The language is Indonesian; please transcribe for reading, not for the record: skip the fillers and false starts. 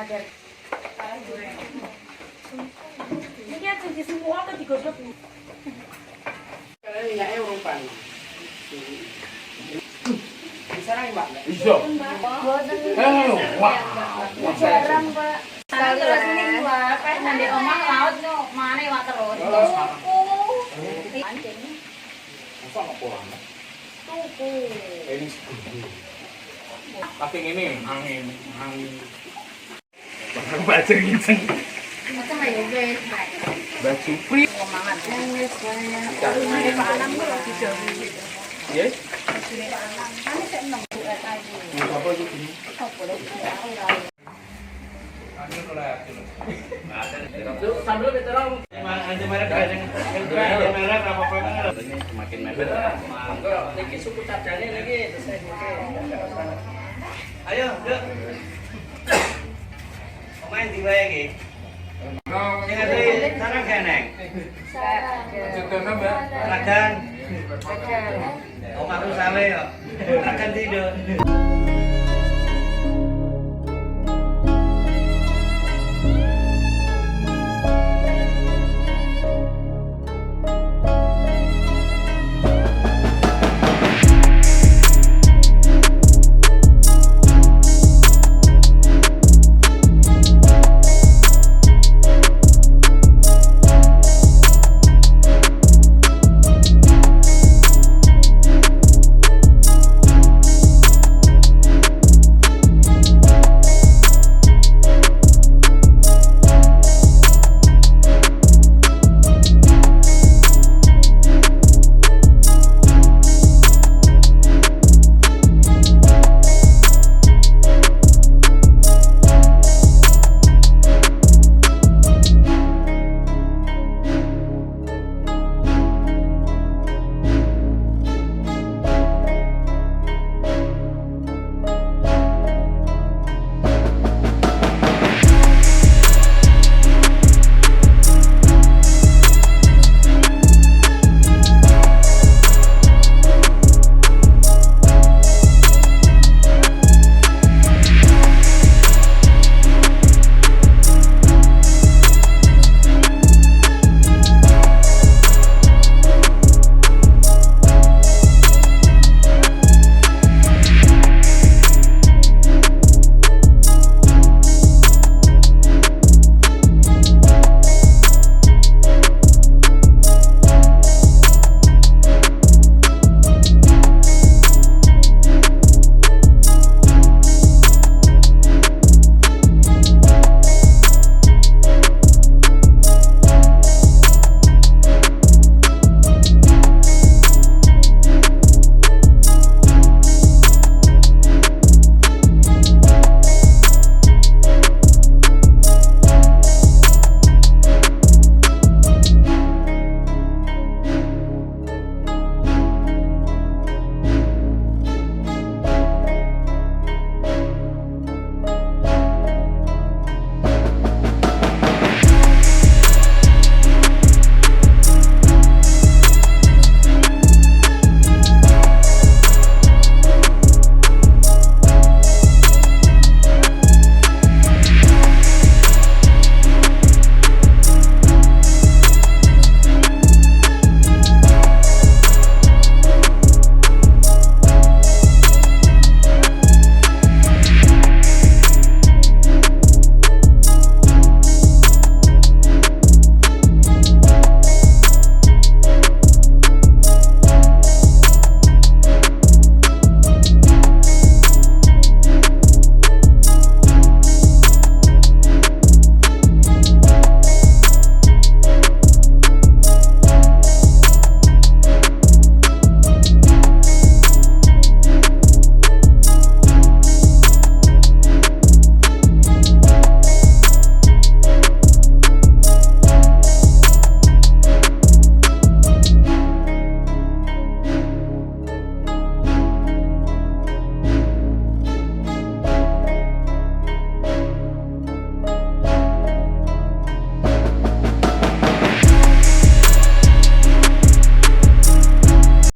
agar. Ini aja di semua atau digodok nih? Kalau minyaknya rupan. Sarang Mbak. Iso. Wah. Jarang, Pak. Kalau terus ini gua pas nanti omah laut no, mana wa terus. Tuku. Anjing. Masa nggak pulang? Tuku. Ini tapi ini angin. Baca gitu. Macam aja guys. Baju free. Semangat guys banyak. Ini Pak Anam tuh lagi jauh. Ya? Kan saya nunggu aja. Apa itu? Sambil veteran, anjing merah kadang merah apa-apa. Ini semakin mepet. Niki suku tajane niki desain niki. Ayo, yuk. Pemain di wae iki. Sing ati sarang keneng. Sarang. Ragan. Ragan. Omahku sale yo. Ragan tidur.